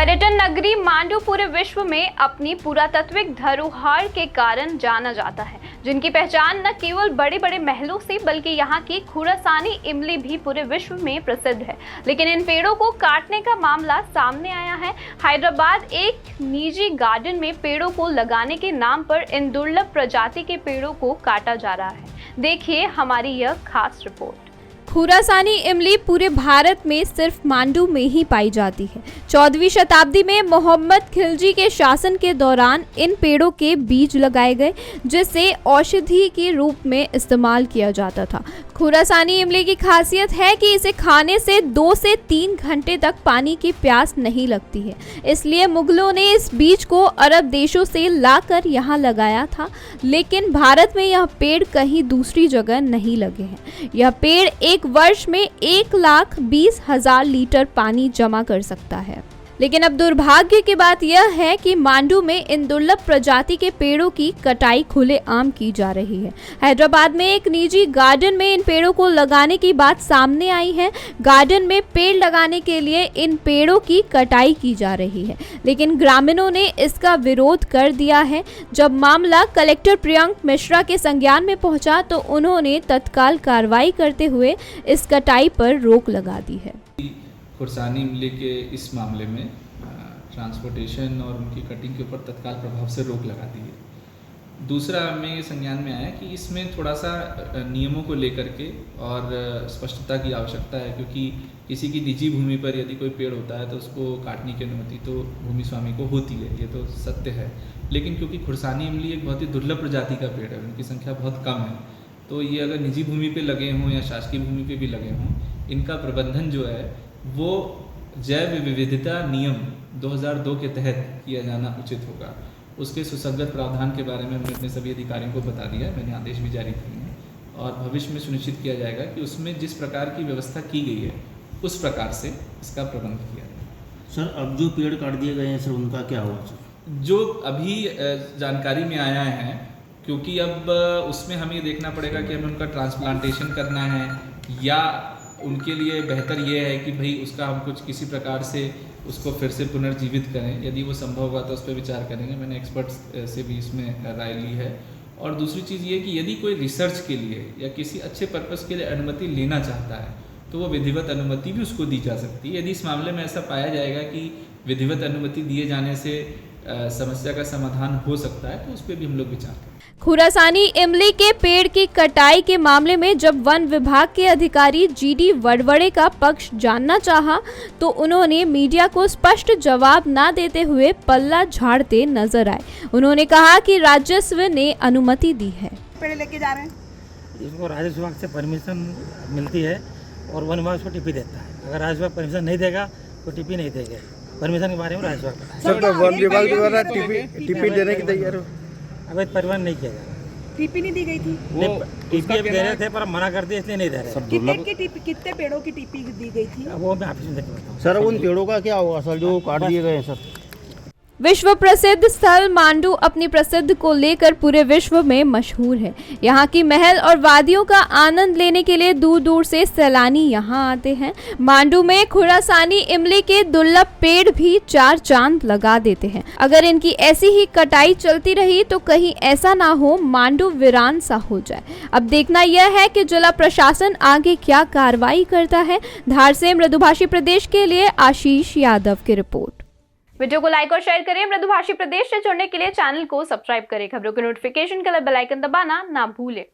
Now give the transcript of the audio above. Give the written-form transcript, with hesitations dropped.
पर्यटन नगरी मांडू पूरे विश्व में अपनी पुरातात्विक धरोहर के कारण जाना जाता है, जिनकी पहचान न केवल बड़े बड़े महलों से बल्कि यहाँ की खुरासानी इमली भी पूरे विश्व में प्रसिद्ध है। लेकिन इन पेड़ों को काटने का मामला सामने आया है। हैदराबाद एक निजी गार्डन में पेड़ों को लगाने के नाम पर इन दुर्लभ प्रजाति के पेड़ों को काटा जा रहा है। देखिए हमारी यह खास रिपोर्ट। खुरासानी इमली पूरे भारत में सिर्फ मांडू में ही पाई जाती है। 14वीं शताब्दी में मोहम्मद खिलजी के शासन के दौरान इन पेड़ों के बीज लगाए गए, जिसे औषधि के रूप में इस्तेमाल किया जाता था। खुरासानी इमली की खासियत है कि इसे खाने से 2 से 3 घंटे तक पानी की प्यास नहीं लगती है। इसलिए मुगलों ने इस बीज को अरब देशों से लाकर यहाँ लगाया था, लेकिन भारत में यह पेड़ कहीं दूसरी जगह नहीं लगे हैं। यह पेड़ एक वर्ष में 1,20,000 लीटर पानी जमा कर सकता है। लेकिन अब दुर्भाग्य की बात यह है कि मांडू में इन दुर्लभ प्रजाति के पेड़ों की कटाई खुलेआम की जा रही है। हैदराबाद में एक निजी गार्डन में इन पेड़ों को लगाने की बात सामने आई है। गार्डन में पेड़ लगाने के लिए इन पेड़ों की कटाई की जा रही है, लेकिन ग्रामीणों ने इसका विरोध कर दिया है। जब मामला कलेक्टर प्रियंक मिश्रा के संज्ञान में पहुंचा तो उन्होंने तत्काल कार्रवाई करते हुए इस कटाई पर रोक लगा दी है। खुरासानी इमली के इस मामले में ट्रांसपोर्टेशन और उनकी कटिंग के ऊपर तत्काल प्रभाव से रोक लगा दी है। दूसरा हमें ये संज्ञान में आया कि इसमें थोड़ा सा नियमों को लेकर के और स्पष्टता की आवश्यकता है, क्योंकि किसी की निजी भूमि पर यदि कोई पेड़ होता है तो उसको काटने की अनुमति तो भूमि स्वामी को होती है, ये तो सत्य है। लेकिन क्योंकि खुरासानी इमली एक बहुत ही दुर्लभ प्रजाति का पेड़ है, उनकी संख्या बहुत कम है, तो ये अगर निजी भूमि पर लगे हों या शासकीय भूमि पर भी लगे हों, इनका प्रबंधन जो है वो जैव विविधता नियम 2002 के तहत किया जाना उचित होगा। उसके सुसंगत प्रावधान के बारे में हमने अपने सभी अधिकारियों को बता दिया है, मैंने आदेश भी जारी किए हैं और भविष्य में सुनिश्चित किया जाएगा कि उसमें जिस प्रकार की व्यवस्था की गई है उस प्रकार से इसका प्रबंध किया जाए। सर, अब जो पेड़ काट दिए गए हैं सर, उनका क्या हुआ सर? जो अभी जानकारी में आया है, क्योंकि अब उसमें हमें देखना पड़ेगा कि हमें उनका ट्रांसप्लांटेशन करना है या उनके लिए बेहतर ये है कि भाई उसका हम कुछ किसी प्रकार से उसको फिर से पुनर्जीवित करें। यदि वो संभव होगा तो उस पर विचार करेंगे। मैंने एक्सपर्ट्स से भी इसमें राय ली है। और दूसरी चीज़ ये कि यदि कोई रिसर्च के लिए या किसी अच्छे पर्पस के लिए अनुमति लेना चाहता है तो वो विधिवत अनुमति भी उसको दी जा सकती है। यदि इस मामले में ऐसा पाया जाएगा कि विधिवत अनुमति दिए जाने से समस्या का समाधान हो सकता है तो उस पर भी हम लोग विचार करें। खुरासानी इमली के पेड़ की कटाई के मामले में जब वन विभाग के अधिकारी GD वड़वड़े का पक्ष जानना चाहा तो उन्होंने मीडिया को स्पष्ट जवाब न देते हुए पल्ला झाड़ते नजर आए। उन्होंने कहा कि राजस्व ने अनुमति दी है। पेड़ लेके जा रहे हैं, इसको राजस्व विभाग से परमिशन मिलती है और वन विभाग उसको टिप्पी देता है। अगर राजस्व विभाग परमिशन नहीं देगा तो टिप्पी नहीं देगा। परमिशन के बारे में राजस्व विभाग सर, तो वन विभाग द्वारा टिप्पी देने की तैयार हो? अवैध परिवहन नहीं किया जाएगा। टिप्पी नहीं दी गई थी, वो टिप्पी दे रहे थे पर मना कर दिया, इसलिए नहीं दे रहे। कितने पेड़ों की टिप्पी दी गई थी? वो मैं ऑफिस में देख बताऊँ। सर, उन पेड़ों का क्या होगा सर जो काट दिए गए हैं सर? विश्व प्रसिद्ध स्थल मांडू अपनी प्रसिद्ध को लेकर पूरे विश्व में मशहूर है। यहाँ की महल और वादियों का आनंद लेने के लिए दूर दूर से सैलानी यहाँ आते हैं। मांडू में खुरासानी इमली के दुर्लभ पेड़ भी 4 चांद लगा देते हैं। अगर इनकी ऐसी ही कटाई चलती रही तो कहीं ऐसा ना हो मांडू वीरान सा हो जाए। अब देखना यह है कि जिला प्रशासन आगे क्या कार्रवाई करता है। धार से मृदुभाषी प्रदेश के लिए आशीष यादव की रिपोर्ट। वीडियो को लाइक और शेयर करें। मृदुभाषी प्रदेश से जुड़ने के लिए चैनल को सब्सक्राइब करें। खबरों के नोटिफिकेशन के लिए बेल आइकन दबाना ना भूलें।